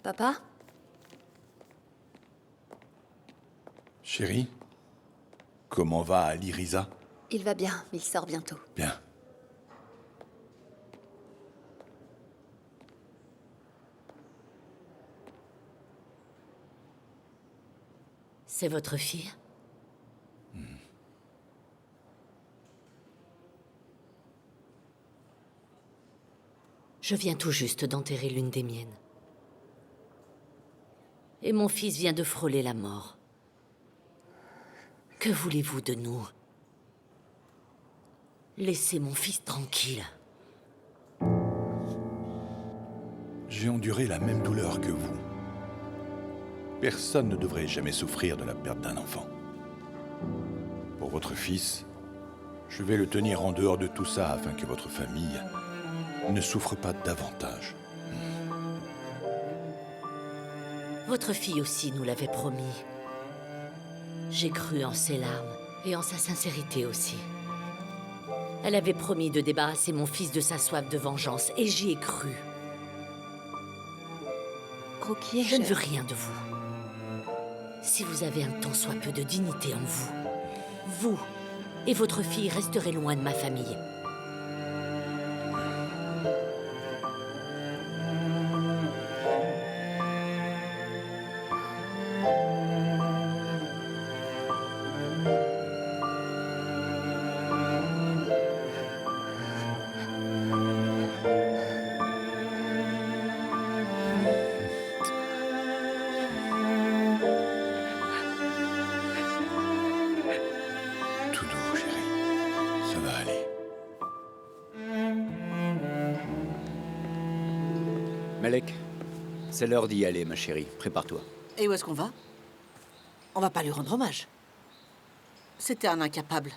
Papa? Chérie, comment va Ali Riza? Il va bien, il sort bientôt. Bien. C'est votre fille? Je viens tout juste d'enterrer l'une des miennes. Et mon fils vient de frôler la mort. Que voulez-vous de nous? Laissez mon fils tranquille. J'ai enduré la même douleur que vous. Personne ne devrait jamais souffrir de la perte d'un enfant. Pour votre fils, je vais le tenir en dehors de tout ça afin que votre famille ne souffre pas davantage. Votre fille aussi nous l'avait promis. J'ai cru en ses larmes et en sa sincérité aussi. Elle avait promis de débarrasser mon fils de sa soif de vengeance et j'y ai cru. Ruki, Je ne veux rien de vous. Si vous avez un tant soit peu de dignité en vous, vous et votre fille resterez loin de ma famille. Tout doux, chérie. Ça va aller. Malek, c'est l'heure d'y aller, ma chérie. Prépare-toi. Et où est-ce qu'on va? On va pas lui rendre hommage. C'était un incapable.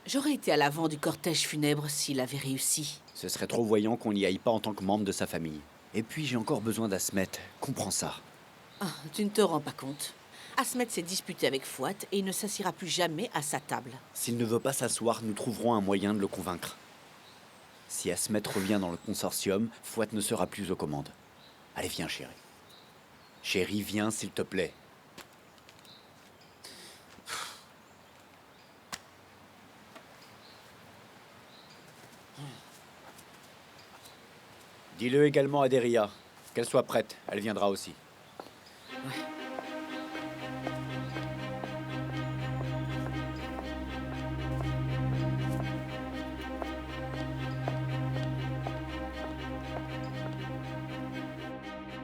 J'aurais été à l'avant du cortège funèbre s'il avait réussi. Ce serait trop voyant qu'on n'y aille pas en tant que membre de sa famille. Et puis, j'ai encore besoin d'Asmet. Comprends ça. Ah, tu ne te rends pas compte. Asmet s'est disputé avec Fouad et il ne s'assiera plus jamais à sa table. S'il ne veut pas s'asseoir, nous trouverons un moyen de le convaincre. Si Asmet revient dans le consortium, Fouad ne sera plus aux commandes. Allez, viens, chérie. Chérie, viens, s'il te plaît. Dis-le également à Deria. Qu'elle soit prête, elle viendra aussi.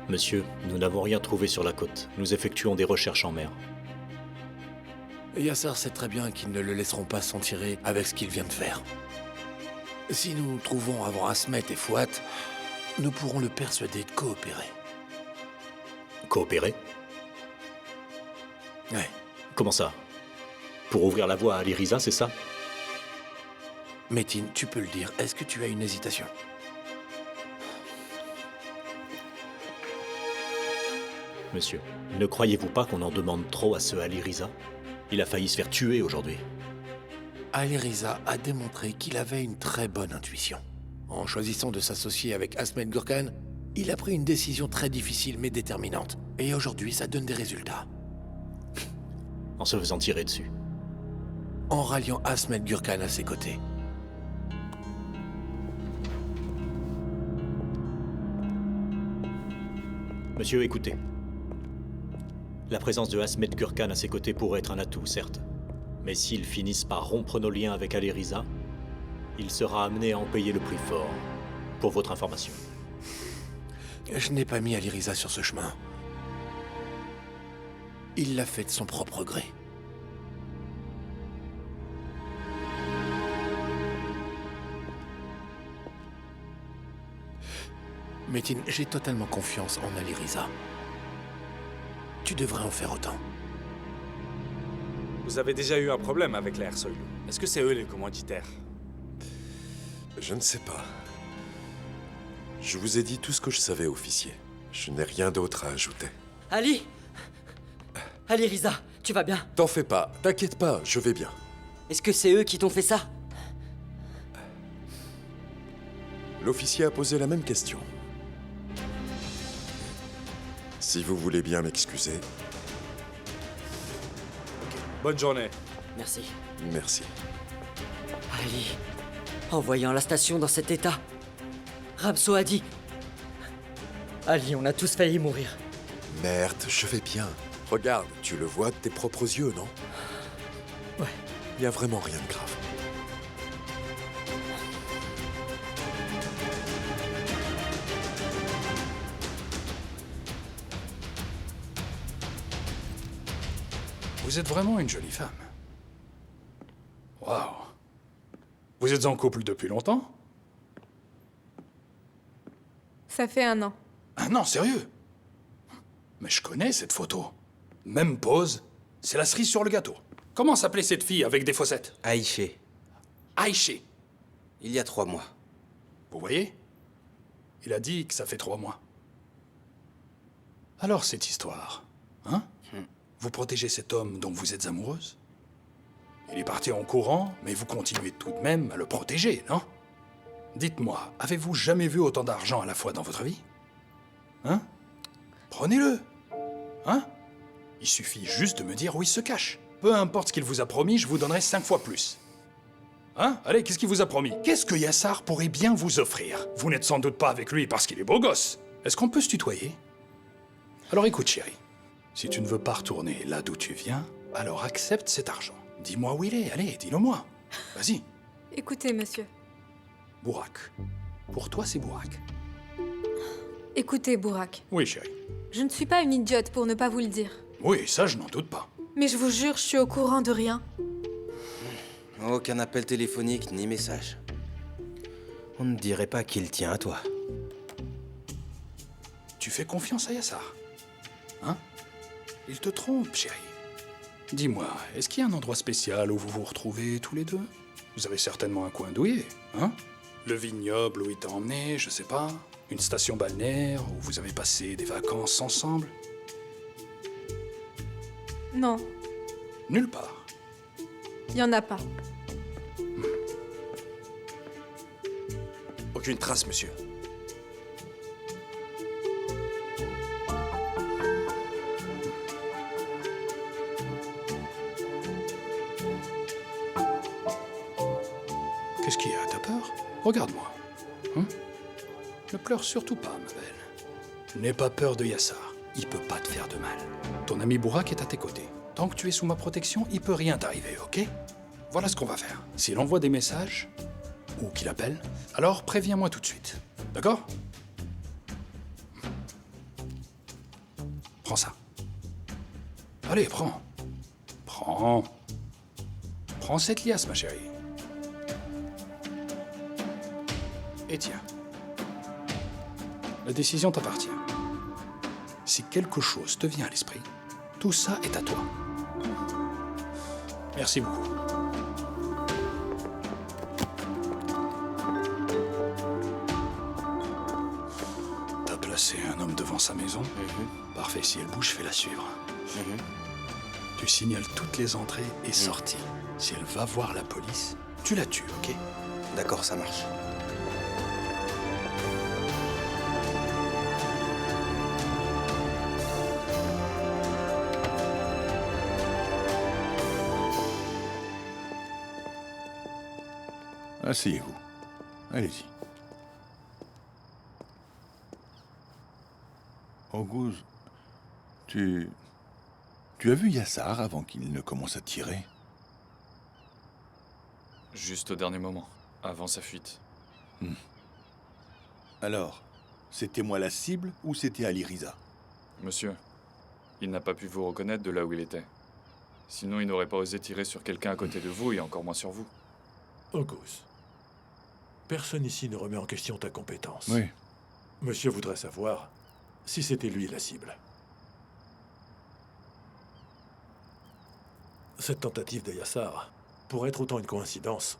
Monsieur, nous n'avons rien trouvé sur la côte. Nous effectuons des recherches en mer. Yasser sait très bien qu'ils ne le laisseront pas s'en tirer avec ce qu'il vient de faire. Si nous trouvons avant Asmet et Fouad, nous pourrons le persuader de coopérer. Coopérer? Ouais. Comment ça? Pour ouvrir la voie à Ali Riza, c'est ça? Métin, tu peux le dire. Est-ce que tu as une hésitation? Monsieur, ne croyez-vous pas qu'on en demande trop à ce Ali Riza? Il a failli se faire tuer aujourd'hui. Ali Riza a démontré qu'il avait une très bonne intuition. En choisissant de s'associer avec Asmet Gurkhan, il a pris une décision très difficile mais déterminante. Et aujourd'hui, ça donne des résultats. En se faisant tirer dessus. En ralliant Asmet Gurkhan à ses côtés. Monsieur, écoutez. La présence de Asmet Gurkhan à ses côtés pourrait être un atout, certes. Mais s'ils finissent par rompre nos liens avec Ali Riza, il sera amené à en payer le prix fort. Pour votre information. Je n'ai pas mis Ali Riza sur ce chemin. Il l'a fait de son propre gré. Métin, j'ai totalement confiance en Ali Riza. Tu devrais en faire autant. Vous avez déjà eu un problème avec l'Air Soyou. Est-ce que c'est eux les commanditaires? Je ne sais pas. Je vous ai dit tout ce que je savais, officier. Je n'ai rien d'autre à ajouter. Ali Riza, tu vas bien? T'en fais pas, t'inquiète pas, je vais bien. Est-ce que c'est eux qui t'ont fait ça? L'officier a posé la même question. Si vous voulez bien m'excuser, Bonne journée. Merci. merci. Ali, en voyant la station dans cet état, Ramso a dit... Ali, on a tous failli mourir. Merde, je vais bien. Regarde, tu le vois de tes propres yeux, non? Ouais. Il y a vraiment rien de grave. Vous êtes vraiment une jolie femme. Waouh. Vous êtes en couple depuis longtemps? Ça fait 1 an. Ah non, sérieux? Mais je connais cette photo. Même pose. C'est la cerise sur le gâteau. Comment s'appelait cette fille avec des fossettes? Aïché. Aïché. Il y a 3 mois. Vous voyez? Il a dit que ça fait 3 mois. Alors cette histoire, hein? Vous protégez cet homme dont vous êtes amoureuse? Il est parti en courant, mais vous continuez tout de même à le protéger, non? Dites-moi, avez-vous jamais vu autant d'argent à la fois dans votre vie? Hein? Prenez-le. Hein? Il suffit juste de me dire où il se cache. Peu importe ce qu'il vous a promis, je vous donnerai 5 fois plus. Hein? Allez, qu'est-ce qu'il vous a promis? Qu'est-ce que Yassar pourrait bien vous offrir? Vous n'êtes sans doute pas avec lui parce qu'il est beau gosse. Est-ce qu'on peut se tutoyer? Alors écoute, chérie. Si tu ne veux pas retourner là d'où tu viens, alors accepte cet argent. Dis-moi où il est, allez, dis-le-moi. Vas-y. Écoutez, monsieur. Bourak. Pour toi, c'est Bourak. Écoutez, Bourak. Oui, chérie. Je ne suis pas une idiote pour ne pas vous le dire. Oui, ça, je n'en doute pas. Mais je vous jure, je suis au courant de rien. Aucun appel téléphonique ni message. On ne dirait pas qu'il tient à toi. Tu fais confiance à Yassar? Hein? Il te trompe, chérie. Dis-moi, est-ce qu'il y a un endroit spécial où vous vous retrouvez tous les deux? Vous avez certainement un coin douillet, hein? Le vignoble où il t'a emmené, je sais pas. Une station balnéaire où vous avez passé des vacances ensemble. Non, Nulle part. il n'y en a pas. Aucune trace, monsieur. Qu'est-ce qu'il y a? T'as peur? Regarde-moi. Hein? Ne pleure surtout pas, ma belle. N'aie pas peur de Yassar. Il peut pas te faire de mal. Ton ami Bourak est à tes côtés. Tant que tu es sous ma protection, il peut rien t'arriver, ok? Voilà ce qu'on va faire. S'il envoie des messages, ou qu'il appelle, alors préviens-moi tout de suite. D'accord? Prends ça. Allez, prends. Prends. Prends cette liasse, ma chérie. Et tiens. La décision t'appartient. Si quelque chose te vient à l'esprit, tout ça est à toi. Merci beaucoup. T'as placé un homme devant sa maison? Parfait, si elle bouge, fais-la suivre. Tu signales toutes les entrées et sorties. Si elle va voir la police, tu la tues, ok? D'accord, ça marche. Asseyez-vous. Allez-y. Orguz, tu as vu Yassar avant qu'il ne commence à tirer? Juste au dernier moment, avant sa fuite. Alors, c'était moi la cible ou c'était Ali Riza? Monsieur, il n'a pas pu vous reconnaître de là où il était. Sinon, il n'aurait pas osé tirer sur quelqu'un à côté de vous et encore moins sur vous. Orguz, personne ici ne remet en question ta compétence. Oui. Monsieur voudrait savoir si c'était lui la cible. Cette tentative de Yassar pourrait être autant une coïncidence,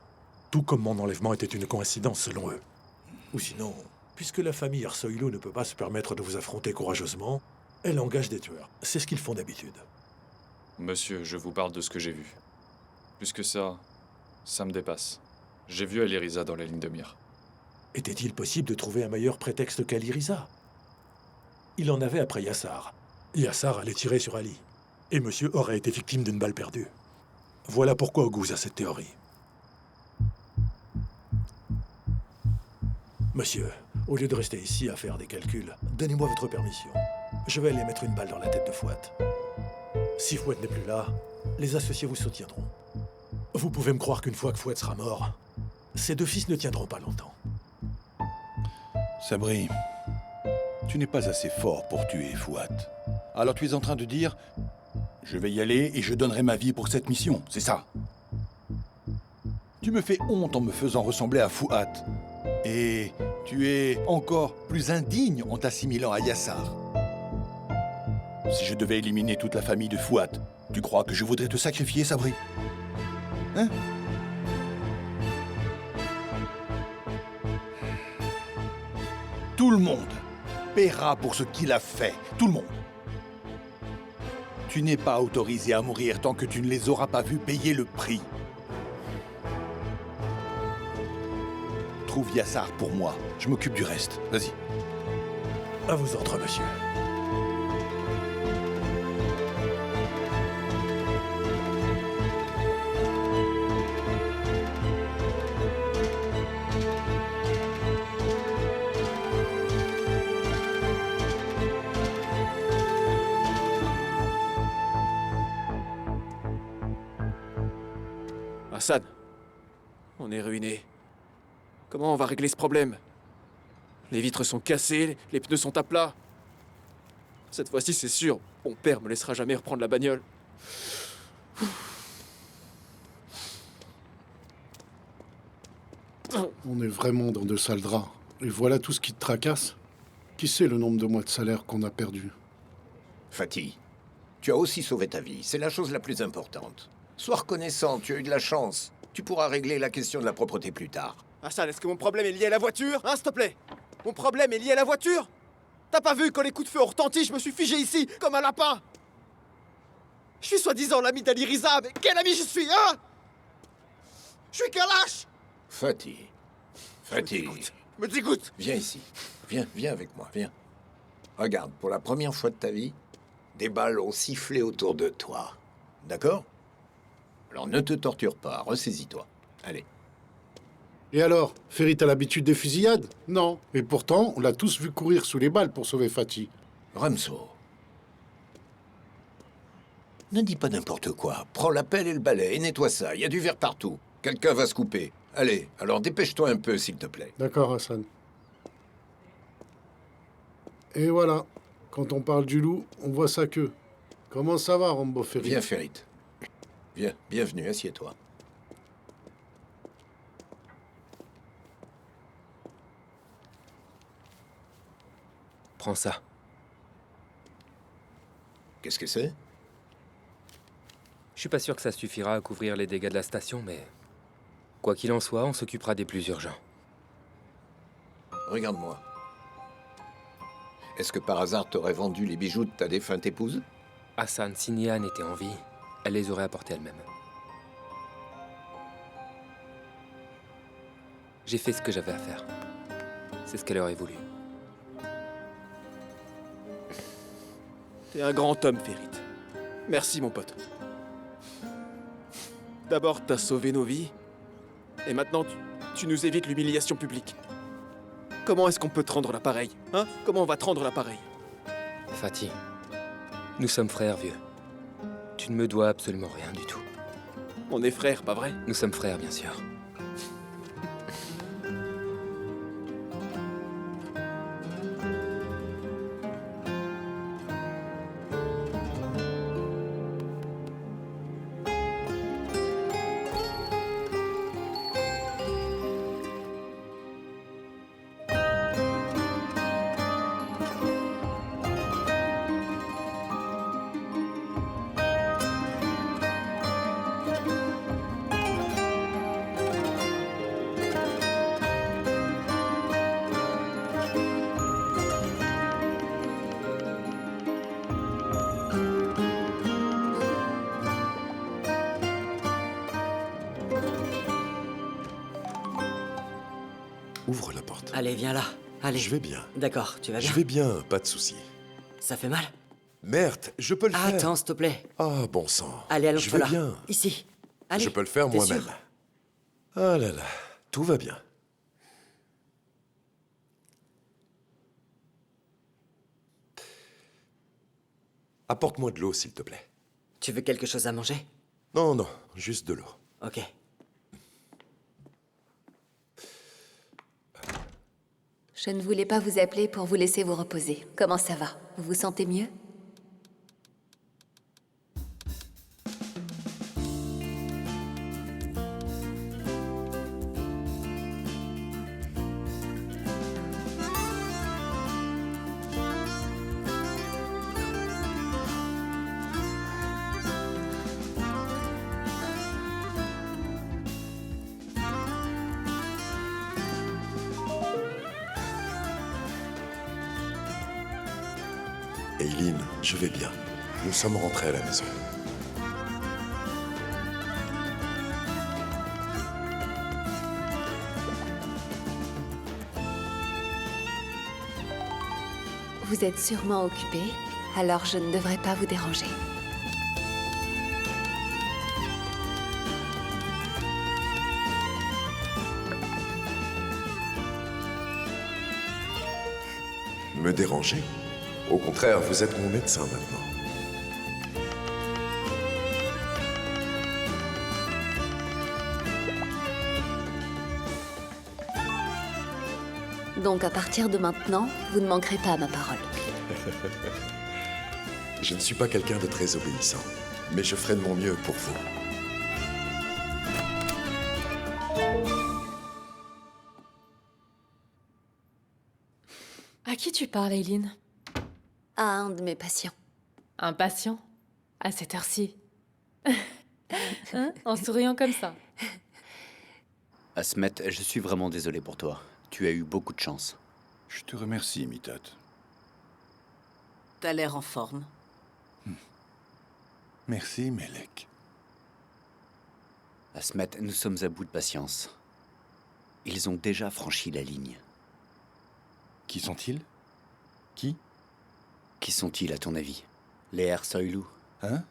tout comme mon enlèvement était une coïncidence selon eux. Ou sinon, puisque la famille Ersoylu ne peut pas se permettre de vous affronter courageusement, elle engage des tueurs. C'est ce qu'ils font d'habitude. Monsieur, je vous parle de ce que j'ai vu. Plus que ça, ça me dépasse. J'ai vu Ali Riza dans la ligne de mire. Était-il possible de trouver un meilleur prétexte qu'Ali Riza? Il en avait après Yassar. Yassar allait tirer sur Ali. Et monsieur aurait été victime d'une balle perdue. Voilà pourquoi Oguz a cette théorie. Monsieur, au lieu de rester ici à faire des calculs, donnez-moi votre permission. Je vais aller mettre une balle dans la tête de Fouad. Si Fouad n'est plus là, les associés vous soutiendront. Vous pouvez me croire qu'une fois que Fouad sera mort, ses deux fils ne tiendront pas longtemps. Sabri, tu n'es pas assez fort pour tuer Fouad. Alors tu es en train de dire « Je vais y aller et je donnerai ma vie pour cette mission », c'est ça? Tu me fais honte en me faisant ressembler à Fouad. Et tu es encore plus indigne en t'assimilant à Yassar. Si je devais éliminer toute la famille de Fouad, tu crois que je voudrais te sacrifier, Sabri? Hein? Tout le monde paiera pour ce qu'il a fait. Tout le monde. Tu n'es pas autorisé à mourir tant que tu ne les auras pas vus payer le prix. Trouve Yassar pour moi. Je m'occupe du reste. Vas-y. À vos ordres, monsieur. Hassan, on est ruiné. Comment on va régler ce problème? Les vitres sont cassées, les pneus sont à plat. Cette fois-ci, c'est sûr, mon père me laissera jamais reprendre la bagnole. On est vraiment dans de sales draps. Et voilà tout ce qui te tracasse. Qui sait le nombre de mois de salaire qu'on a perdu? Fatih, tu as aussi sauvé ta vie. C'est la chose la plus importante. Sois reconnaissant, tu as eu de la chance. Tu pourras régler la question de la propreté plus tard. Hassan, est-ce que mon problème est lié à la voiture? Hein, s'il te plaît? Mon problème est lié à la voiture? T'as pas vu, quand les coups de feu ont retenti, je me suis figé ici, comme un lapin? Je suis soi-disant l'ami d'Ali Riza, mais quel ami je suis, hein? Je suis qu'un lâche! Fatih. Fatih. Me dégoûte! Viens ici. Viens avec moi, viens. Regarde, pour la première fois de ta vie, des balles ont sifflé autour de toi. D'accord? Alors ne te torture pas, ressaisis-toi. Allez. Et alors, Ferit a l'habitude des fusillades? Non. Et pourtant, on l'a tous vu courir sous les balles pour sauver Fatih. Ramso. Ne dis pas n'importe quoi. Prends la pelle et le balai et nettoie ça. Il y a du verre partout. Quelqu'un va se couper. Allez, alors dépêche-toi un peu, s'il te plaît. D'accord, Hassan. Et voilà. Quand on parle du loup, on voit sa queue. Comment ça va, Rambo Ferit? Viens, Ferit. Viens, bienvenue, assieds-toi. Prends ça. Qu'est-ce que c'est? Je suis pas sûr que ça suffira à couvrir les dégâts de la station, mais... Quoi qu'il en soit, on s'occupera des plus urgents. Regarde-moi. Est-ce que par hasard t'aurais vendu les bijoux de ta défunte épouse? Hassan, si Nihan était en vie, elle les aurait apportés elle-même. J'ai fait ce que j'avais à faire. C'est ce qu'elle aurait voulu. T'es un grand homme, Ferit. Merci, mon pote. D'abord, t'as sauvé nos vies, et maintenant, tu nous évites l'humiliation publique. Comment est-ce qu'on peut te rendre l'appareil? Hein? Comment on va te rendre l'appareil? Fatih, nous sommes frères, vieux. Tu ne me dois absolument rien du tout. On est frères, pas vrai? Nous sommes frères, bien sûr. Ouvre la porte. Allez, viens là. Allez. Je vais bien. D'accord, tu vas bien? Je vais bien, pas de souci. Ça fait mal? Merde, je peux le faire. Attends, s'il te plaît. Ah, bon sang. Allez, Je allonge-toi veux là. bien. Ici. Allez. Je peux le faire t'es moi-même. sûr? Ah là là, tout va bien. Apporte-moi de l'eau, s'il te plaît. Tu veux quelque chose à manger? Non, non, juste de l'eau. Ok. Je ne voulais pas vous appeler pour vous laisser vous reposer. Comment ça va? Vous vous sentez mieux? Eileen, je vais bien. Nous sommes rentrés à la maison. Vous êtes sûrement occupé, alors je ne devrais pas vous déranger. Me déranger? Au contraire, vous êtes mon médecin maintenant. Donc à partir de maintenant, vous ne manquerez pas à ma parole. Je ne suis pas quelqu'un de très obéissant, mais je ferai de mon mieux pour vous. À qui tu parles, Eileen? À un de mes patients. Un patient? À cette heure-ci? Hein? En souriant comme ça? Asmet, je suis vraiment désolé pour toi. Tu as eu beaucoup de chance. Je te remercie, Mitat. T'as l'air en forme. Merci, Melek. Asmet, nous sommes à bout de patience. Ils ont déjà franchi la ligne. Qui sont-ils? Qui? Qui sont-ils, à ton avis? Les Air Soylou? Hein?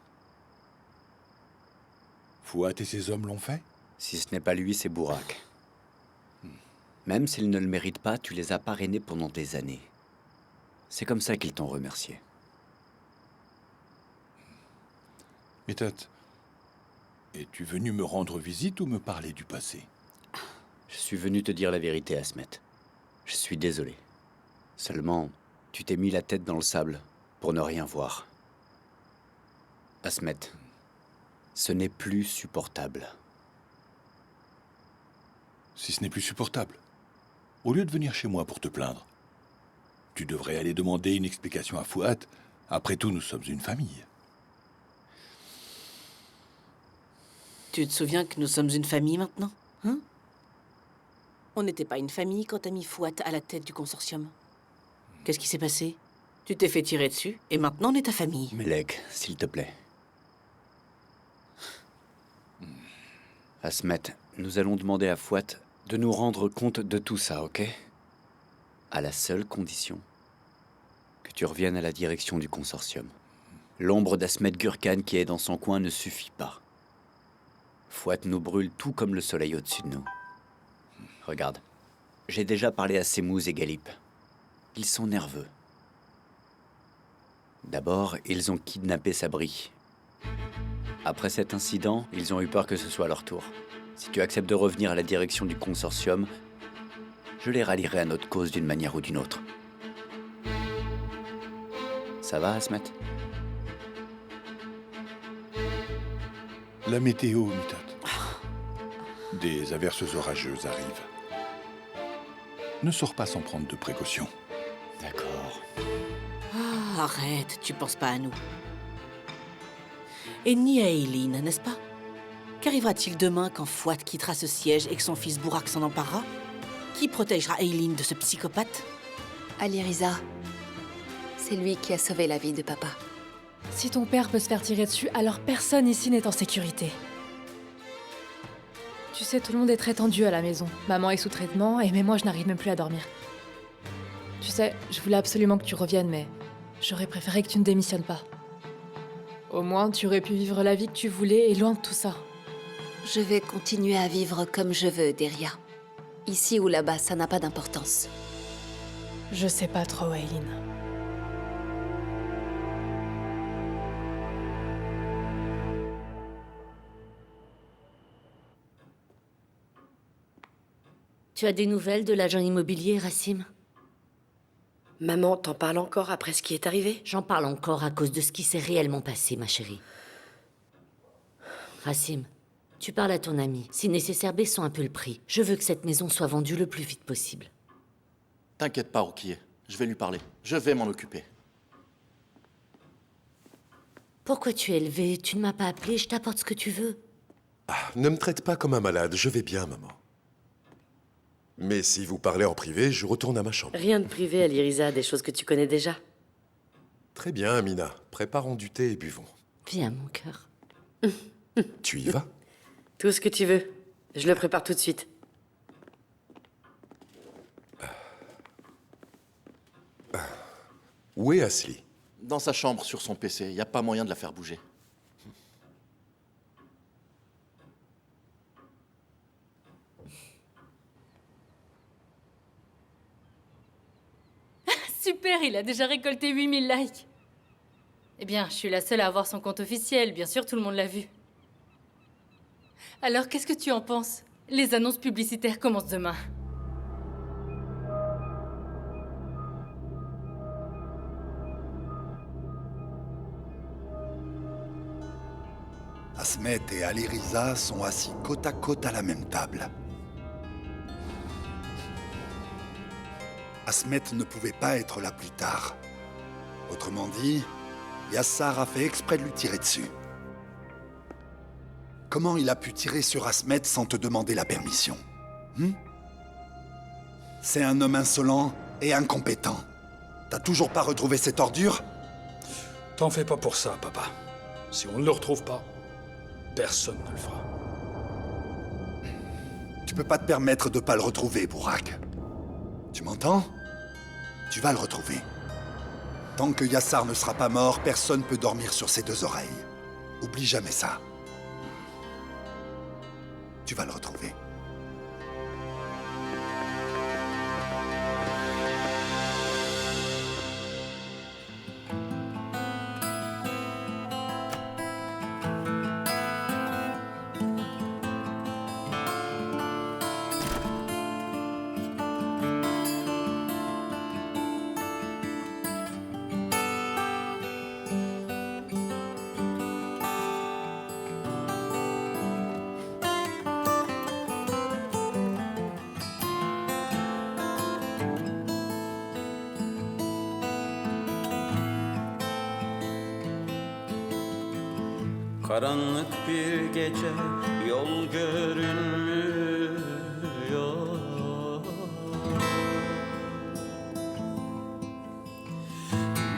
Fouat et ses hommes l'ont fait? Si ce n'est pas lui, c'est Bourak. Même s'ils ne le méritent pas, tu les as parrainés pendant des années. C'est comme ça qu'ils t'ont remercié. Mitat, es-tu venu me rendre visite ou me parler du passé? Je suis venu te dire la vérité, Asmet. Je suis désolé. Seulement, tu t'es mis la tête dans le sable pour ne rien voir. Asmet, ce n'est plus supportable. Si ce n'est plus supportable, au lieu de venir chez moi pour te plaindre, tu devrais aller demander une explication à Fouat. Après tout, nous sommes une famille. Tu te souviens que nous sommes une famille maintenant? Hein? On n'était pas une famille quand t'as mis Fouat à la tête du consortium. Qu'est-ce qui s'est passé? Tu t'es fait tirer dessus, et maintenant on est ta famille. Melek, s'il te plaît. Asmet, nous allons demander à Fouat de nous rendre compte de tout ça, ok? À la seule condition que tu reviennes à la direction du consortium. L'ombre d'Asmet Gurkhan qui est dans son coin ne suffit pas. Fouat nous brûle tout comme le soleil au-dessus de nous. Regarde, j'ai déjà parlé à Semouz et Galip. Ils sont nerveux. D'abord, ils ont kidnappé Sabri. Après cet incident, ils ont eu peur que ce soit leur tour. Si tu acceptes de revenir à la direction du consortium, je les rallierai à notre cause d'une manière ou d'une autre. Ça va, Asmet? La météo, Mitat. Des averses orageuses arrivent. Ne sors pas sans prendre de précautions. D'accord. Ah, arrête, tu penses pas à nous. Et ni à Eileen, n'est-ce pas? Qu'arrivera-t-il demain quand Fouat quittera ce siège et que son fils Bourak s'en emparera? Qui protégera Eileen de ce psychopathe? Aliriza. C'est lui qui a sauvé la vie de papa. Si ton père peut se faire tirer dessus, alors personne ici n'est en sécurité. Tu sais, tout le monde est très tendu à la maison. Maman est sous traitement, et même moi, je n'arrive même plus à dormir. Tu sais, je voulais absolument que tu reviennes, mais J'aurais préféré que tu ne démissionnes pas. Au moins, tu aurais pu vivre la vie que tu voulais et loin de tout ça. Je vais continuer à vivre comme je veux, Deria. Ici ou là-bas, ça n'a pas d'importance. Je sais pas trop, Aileen. Tu as des nouvelles de l'agent immobilier, Racim? Maman t'en parle encore après ce qui est arrivé? J'en parle encore à cause de ce qui s'est réellement passé, ma chérie. Racim, tu parles à ton ami. Si nécessaire, baissons un peu le prix. Je veux que cette maison soit vendue le plus vite possible. T'inquiète pas, Ruquier. Je vais lui parler. Je vais m'en occuper. Pourquoi tu es élevé? Tu ne m'as pas appelé, je t'apporte ce que tu veux. Ne me traite pas comme un malade, je vais bien, maman. Mais si vous parlez en privé, je retourne à ma chambre. Rien de privé, Alirisa, des choses que tu connais déjà. Très bien, Amina. Préparons du thé et buvons. Viens, mon cœur. Tu y vas? Tout ce que tu veux. Je le prépare tout de suite. Où est Asli? Dans sa chambre, sur son PC. Y a pas moyen de la faire bouger. Super, il a déjà récolté 8000 likes. Eh bien, je suis la seule à avoir son compte officiel, bien sûr, tout le monde l'a vu. Alors, qu'est-ce que tu en penses? Les annonces publicitaires commencent demain. Asmet et Alirisa sont assis côte à côte à la même table. Asmet ne pouvait pas être là plus tard. Autrement dit, Yassar a fait exprès de lui tirer dessus. Comment il a pu tirer sur Asmet sans te demander la permission? C'est un homme insolent et incompétent. T'as toujours pas retrouvé cette ordure? T'en fais pas pour ça, papa. Si on ne le retrouve pas, personne ne le fera. Tu peux pas te permettre de pas le retrouver, Bourak. Tu m'entends? Tu vas le retrouver. Tant que Yassar ne sera pas mort, personne peut dormir sur ses deux oreilles. Oublie jamais ça. Tu vas le retrouver. Karanlık bir gece yol görünmüyor.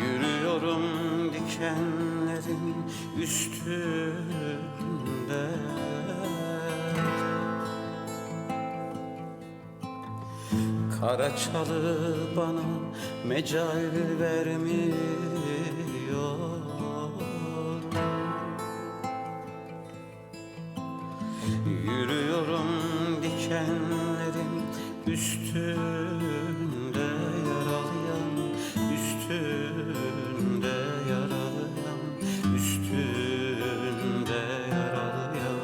Yürüyorum dikenlerin üstünde. Kara çalı bana mecal vermiyor. Yürüyorum dikenlerin üstünde yaralayan, üstünde yaralayan, üstünde yaralayan,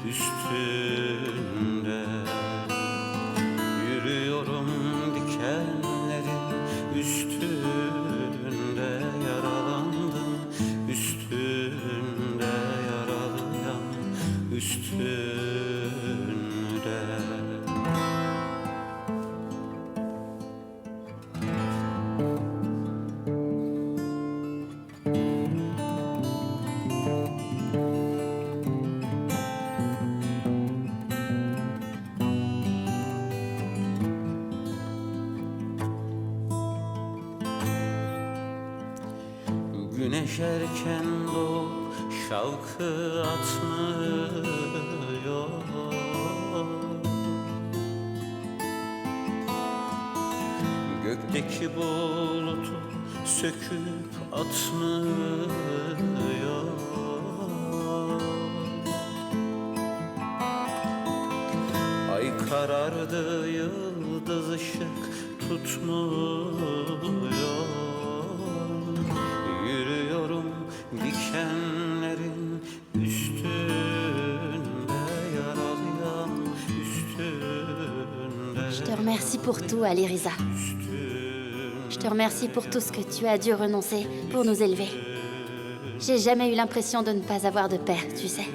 üstünde. Yürüyorum dikenlerin üstünde yaralandım, üstünde yaralayan, üstünde. Güneş erken doğup şavkı atmıyor. Gökteki bulutu söküp atmıyor. Ay karardı, yıldız ışık tutmuyor. Yürüyorum dikenlerin üstünde, yaralayan üstünde. Je te remercie pour tout, Aliriza. Je te remercie pour tout ce que tu as dû renoncer pour nous élever. J'ai jamais eu l'impression de ne pas avoir de père, tu sais.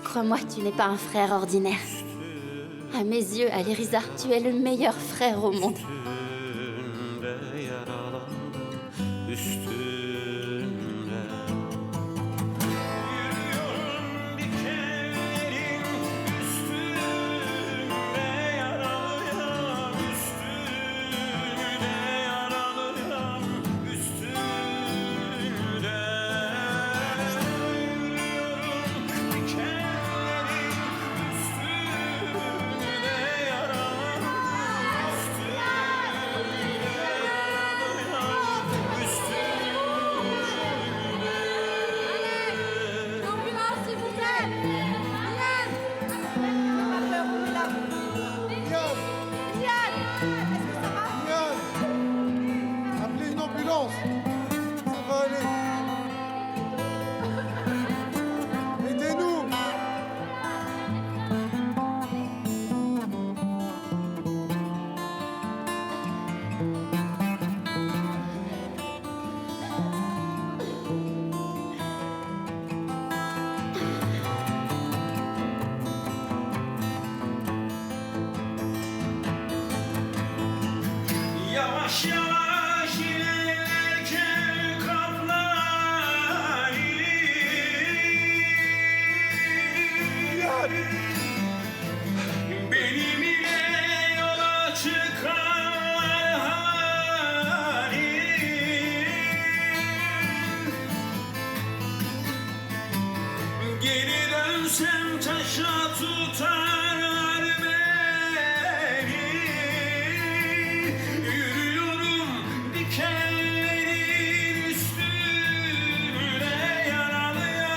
Crois-moi, tu n'es pas un frère ordinaire. À mes yeux, Aliriza, tu es le meilleur frère au monde. Appelez une ambulance. Ça va aller. Aidez-nous. Yavaş yavaş ilerlerken kapları benim ile yola çıkanlar hani geri dönsem taşa tutarlar beni. Yürüyorum dikenlerin üstüne, yaralıya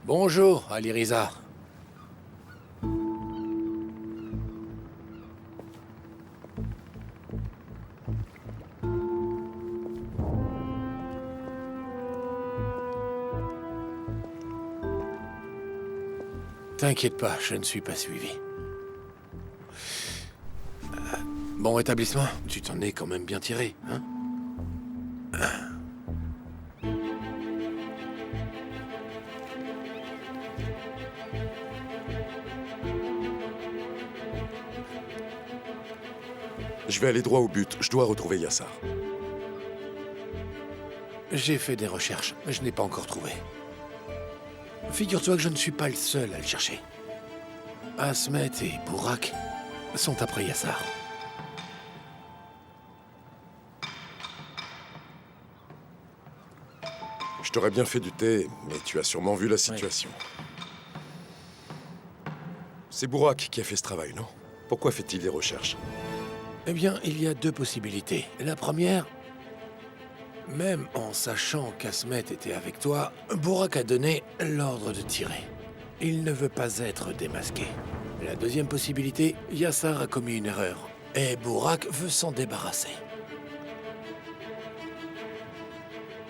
Bonjour, Aliriza. T'inquiète pas, je ne suis pas suivi. Bon rétablissement, tu t'en es quand même bien tiré, hein? Je vais aller droit au but. Je dois retrouver Yassar. J'ai fait des recherches, je n'ai pas encore trouvé. Figure-toi que je ne suis pas le seul à le chercher. Asmet et Burak sont après Yassar. Je t'aurais bien fait du thé, mais tu as sûrement vu la situation. C'est Burak qui a fait ce travail, non? Pourquoi fait-il des recherches? Eh bien, il y a deux possibilités. La première, même en sachant qu'Asmet était avec toi, Burak a donné l'ordre de tirer. Il ne veut pas être démasqué. La deuxième possibilité, Yassar a commis une erreur. Et Burak veut s'en débarrasser.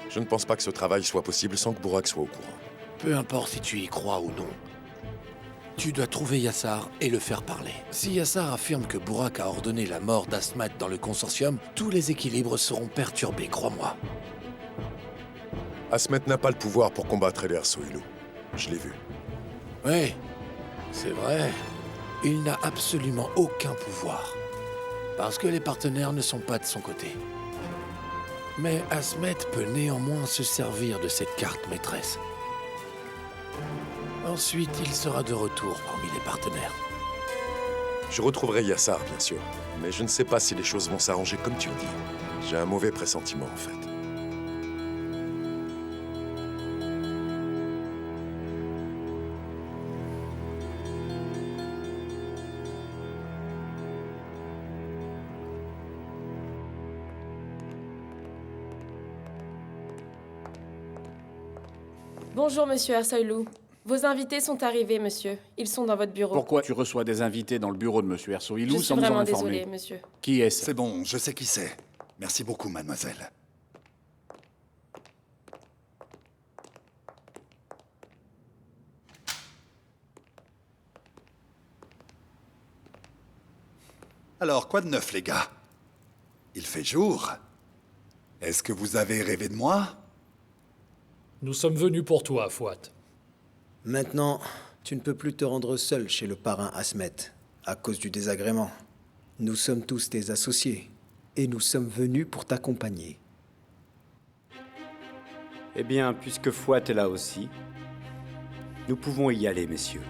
Je ne pense pas que ce travail soit possible sans que Burak soit au courant. Peu importe si tu y crois ou non. Tu dois trouver Yassar et le faire parler. Si Yassar affirme que Burak a ordonné la mort d'Asmat dans le consortium, tous les équilibres seront perturbés, crois-moi. Asmet n'a pas le pouvoir pour combattre Eler Soilou. Je l'ai vu. Oui, c'est vrai. il n'a absolument aucun pouvoir. Parce que les partenaires ne sont pas de son côté. Mais Asmet peut néanmoins se servir de cette carte maîtresse. Ensuite, il sera de retour parmi les partenaires. Je retrouverai Yassar, bien sûr. Mais je ne sais pas si les choses vont s'arranger comme tu le dis. J'ai un mauvais pressentiment, en fait. Bonjour, monsieur Ersoylou. Vos invités sont arrivés, monsieur. Ils sont dans votre bureau. Pourquoi tu reçois des invités dans le bureau de monsieur Ersoylou Je suis sans nous en vraiment informer? désolée, monsieur. Qui est-ce? C'est bon, je sais qui c'est. Merci beaucoup, mademoiselle. Alors, quoi de neuf, les gars? Il fait jour. Est-ce que vous avez rêvé de moi? Nous sommes venus pour toi, Fouat. Maintenant, tu ne peux plus te rendre seul chez le parrain Asmet, à cause du désagrément. Nous sommes tous tes associés, et nous sommes venus pour t'accompagner. Eh bien, puisque Fouat est là aussi, nous pouvons y aller, messieurs.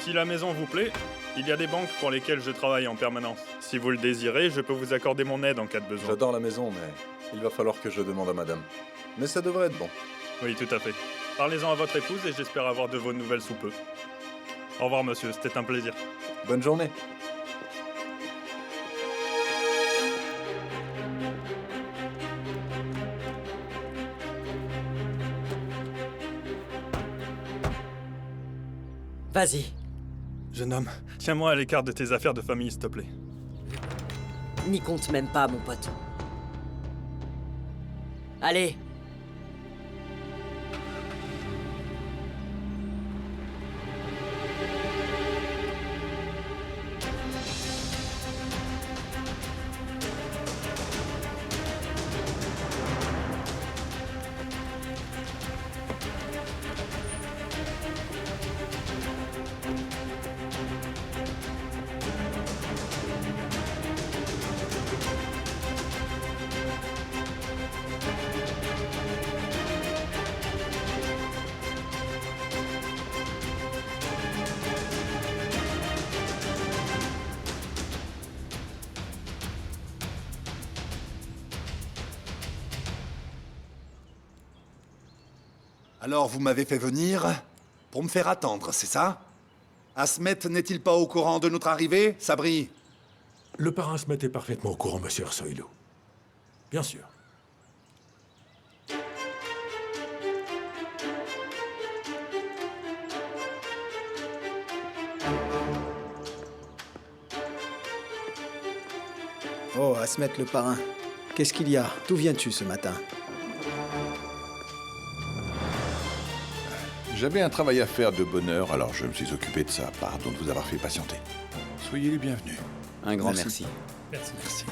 Si la maison vous plaît, il y a des banques pour lesquelles je travaille en permanence. Si vous le désirez, je peux vous accorder mon aide en cas de besoin. J'adore la maison, mais il va falloir que je demande à madame. Mais ça devrait être bon. Oui, tout à fait. Parlez-en à votre épouse et j'espère avoir de vos nouvelles sous peu. Au revoir, monsieur, c'était un plaisir. Bonne journée. Vas-y. Jeune homme, tiens-moi à l'écart de tes affaires de famille, s'il te plaît. N'y compte même pas, mon pote. Allez. Alors, vous m'avez fait venir pour me faire attendre, c'est ça? Asmet n'est-il pas au courant de notre arrivée, Sabri? Le parrain Asmet est parfaitement au courant, monsieur Ersoylou. Bien sûr. Oh, Asmet le parrain. Qu'est-ce qu'il y a? D'où viens-tu ce matin? J'avais un travail à faire de bonne heure, alors je me suis occupé de ça. Pardon de vous avoir fait patienter. Soyez les bienvenus. Un grand merci. Merci. Merci.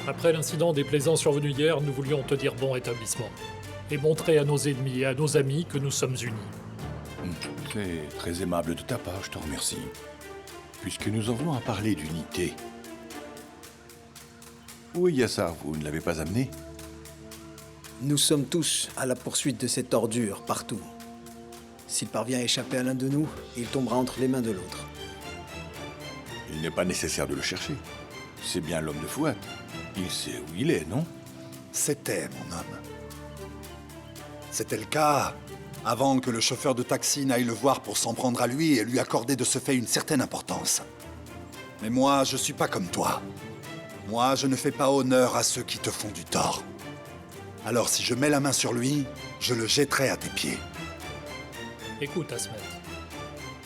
Après l'incident déplaisant survenu hier, nous voulions te dire bon rétablissement. Et montrer à nos ennemis et à nos amis que nous sommes unis. C'est très aimable de ta part, je te remercie. Puisque nous en venons à parler d'unité. Où est Yassar? Vous ne l'avez pas amené? Nous sommes tous à la poursuite de cette ordure partout. S'il parvient à échapper à l'un de nous, il tombera entre les mains de l'autre. Il n'est pas nécessaire de le chercher. C'est bien l'homme de Fouat. Il sait où il est, non? C'était mon homme. C'était le cas avant que le chauffeur de taxi n'aille le voir pour s'en prendre à lui et lui accorder de ce fait une certaine importance. Mais moi, je suis pas comme toi. Moi, je ne fais pas honneur à ceux qui te font du tort. Alors si je mets la main sur lui, je le jetterai à tes pieds. Écoute, Asmet.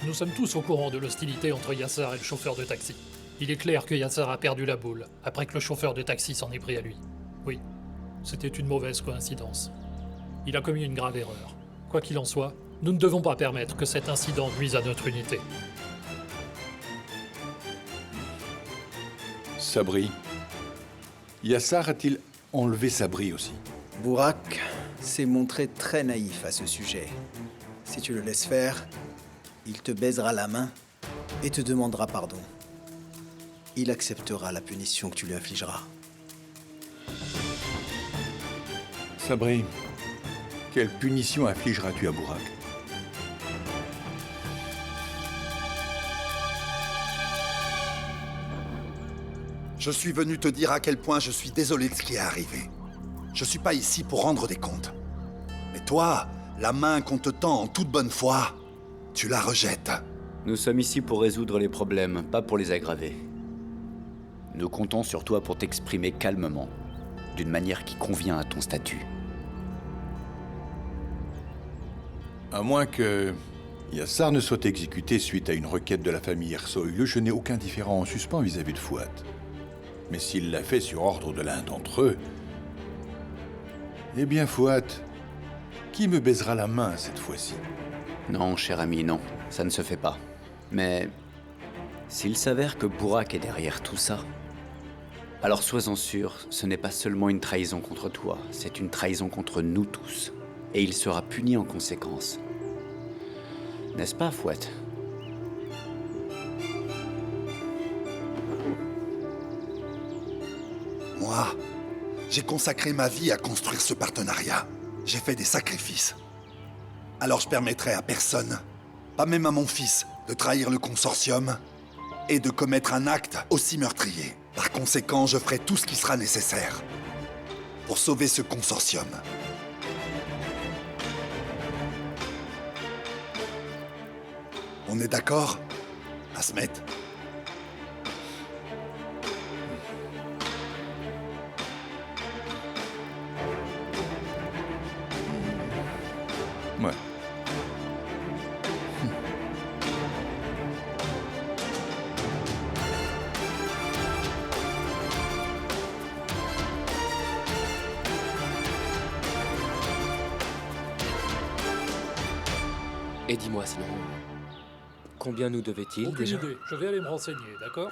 Nous sommes tous au courant de l'hostilité entre Yassar et le chauffeur de taxi. Il est clair que Yassar a perdu la boule, après que le chauffeur de taxi s'en ait pris à lui. Oui, c'était une mauvaise coïncidence. Il a commis une grave erreur. Quoi qu'il en soit, Nous ne devons pas permettre que cet incident nuise à notre unité. Sabri. Yassar a-t-il enlevé Sabri aussi? Bourak s'est montré très naïf à ce sujet. Si tu le laisses faire, il te baisera la main et te demandera pardon. Il acceptera la punition que tu lui infligeras. Sabri, quelle punition infligeras-tu à Bourak? Je suis venu te dire à quel point je suis désolé de ce qui est arrivé. Je suis pas ici pour rendre des comptes. Mais toi, la main qu'on te tend en toute bonne foi, tu la rejettes. Nous sommes ici pour résoudre les problèmes, pas pour les aggraver. Nous comptons sur toi pour t'exprimer calmement, d'une manière qui convient à ton statut. À moins que Yassar ne soit exécuté suite à une requête de la famille Ersoy, je n'ai aucun différend en suspens vis-à-vis de Fouad. Mais s'il l'a fait sur ordre de l'un d'entre eux... Eh bien, Fouad, qui me baisera la main cette fois-ci? Non, cher ami, non. Ça ne se fait pas. Mais... s'il s'avère que Bourak est derrière tout ça, alors sois-en sûr, ce n'est pas seulement une trahison contre toi, c'est une trahison contre nous tous. Et il sera puni en conséquence. N'est-ce pas, Fouad? Moi, j'ai consacré ma vie à construire ce partenariat. J'ai fait des sacrifices. Alors je permettrai à personne, pas même à mon fils, de trahir le consortium et de commettre un acte aussi meurtrier. Par conséquent, je ferai tout ce qui sera nécessaire pour sauver ce consortium. On est d'accord, Asmet? Ouais. Et dis-moi sinon, combien nous devait-il Aucune déjà? idée. Je vais aller me renseigner, d'accord?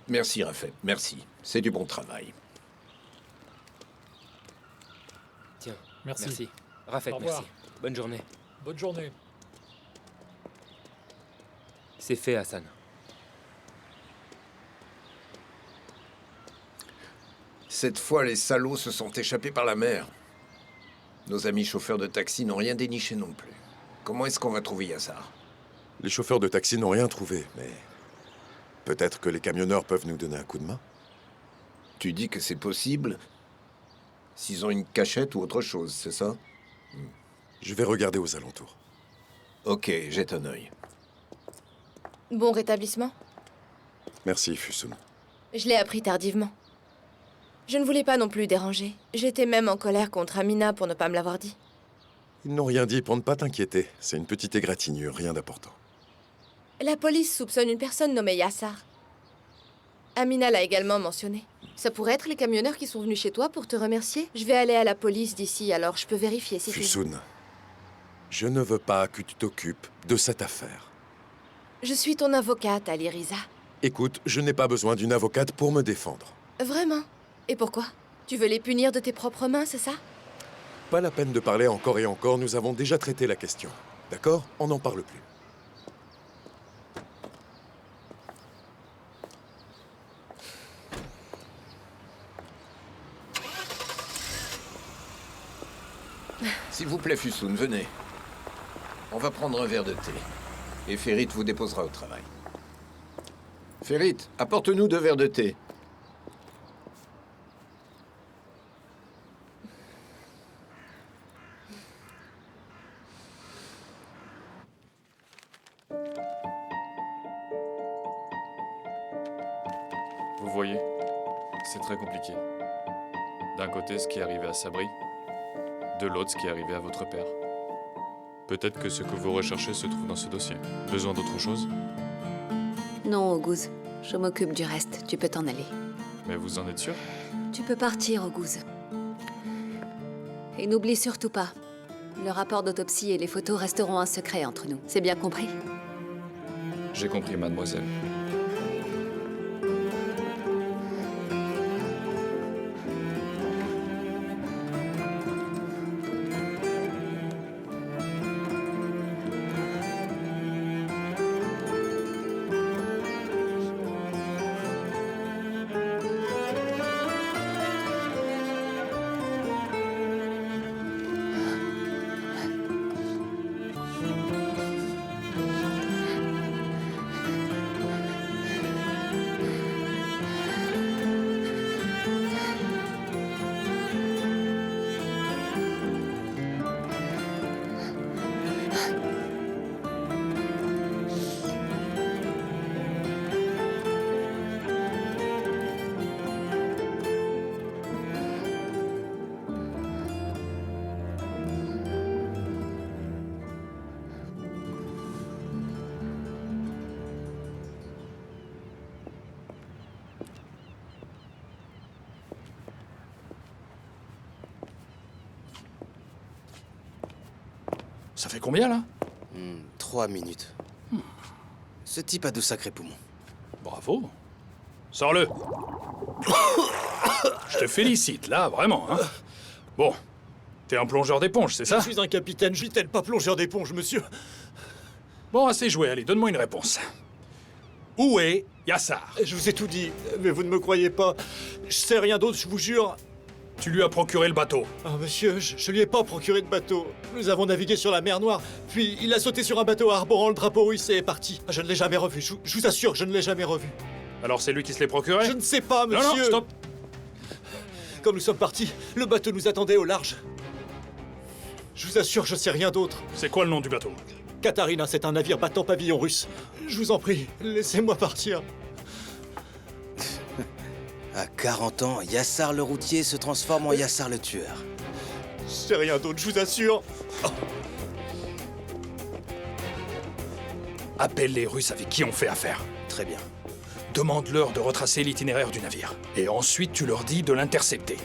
Merci, Rafet, merci. C'est du bon travail. Tiens, Merci. merci. Rafet, Au revoir. merci. Bonne journée. Bonne journée. C'est fait, Hassan. Cette fois, les salauds se sont échappés par la mer. Nos amis chauffeurs de taxi n'ont rien déniché non plus. Comment est-ce qu'on va trouver Yassar? Les chauffeurs de taxi n'ont rien trouvé, mais... peut-être que les camionneurs peuvent nous donner un coup de main. Tu dis que c'est possible s'ils ont une cachette ou autre chose, c'est ça? Je vais regarder aux alentours. Ok, jette un œil. Bon rétablissement. Merci, Fusun. Je l'ai appris tardivement. Je ne voulais pas non plus déranger. J'étais même en colère contre Amina pour ne pas me l'avoir dit. Ils n'ont rien dit pour ne pas t'inquiéter. C'est une petite égratignure, rien d'important. La police soupçonne une personne nommée Yassar. Amina l'a également mentionné. Ça pourrait être les camionneurs qui sont venus chez toi pour te remercier? Je vais aller à la police d'ici, alors je peux vérifier si c'est... Fusun, je ne veux pas que tu t'occupes de cette affaire. Je suis ton avocate, Ali Riza. Écoute, je n'ai pas besoin d'une avocate pour me défendre. Vraiment? Et pourquoi? Tu veux les punir de tes propres mains, c'est ça? Pas la peine de parler encore et encore, nous avons déjà traité la question. D'accord? On n'en parle plus. S'il vous plaît, Fusun, venez. On va prendre un verre de thé. Et Ferit vous déposera au travail. Ferit, apporte-nous 2 verres de thé. Vous voyez, c'est très compliqué. D'un côté, ce qui est arrivé à Sabri, de l'autre, ce qui est arrivé à votre père. Peut-être que ce que vous recherchez se trouve dans ce dossier. Besoin d'autre chose? Non, Oguz. Je m'occupe du reste. Tu peux t'en aller. Mais vous en êtes sûr? Tu peux partir, Oguz. Et n'oublie surtout pas, Le rapport d'autopsie et les photos resteront un secret entre nous. C'est bien compris? J'ai compris, mademoiselle. Ça fait combien, là? 3 minutes. Ce type a de sacrés poumons. Bravo. Sors-le. Je te félicite, là, vraiment, hein. Bon. T'es un plongeur d'éponge, c'est ça? Je suis un capitaine, je suis tel pas plongeur d'éponge, monsieur. Bon, assez joué, allez, donne-moi une réponse. Où est Yassar? Je vous ai tout dit, mais vous ne me croyez pas. Je sais rien d'autre, je vous jure. Tu lui as procuré le bateau? Ah, monsieur, je lui ai pas procuré de bateau. Nous avons navigué sur la mer Noire, puis il a sauté sur un bateau arborant le drapeau russe et est parti. Je ne l'ai jamais revu, je vous assure, je ne l'ai jamais revu. Alors c'est lui qui se l'est procuré? Je ne sais pas, monsieur. Non, non, stop. Comme nous sommes partis, le bateau nous attendait au large. Je vous assure, je sais rien d'autre. C'est quoi le nom du bateau? Katarina, c'est un navire battant pavillon russe. Je vous en prie, laissez-moi partir. À 40 ans, Yassar le routier se transforme en Yassar le tueur. Je sais rien d'autre, je vous assure. Appelle les Russes avec qui on fait affaire. Très bien. Demande-leur de retracer l'itinéraire du navire. Et ensuite, tu leur dis de l'intercepter.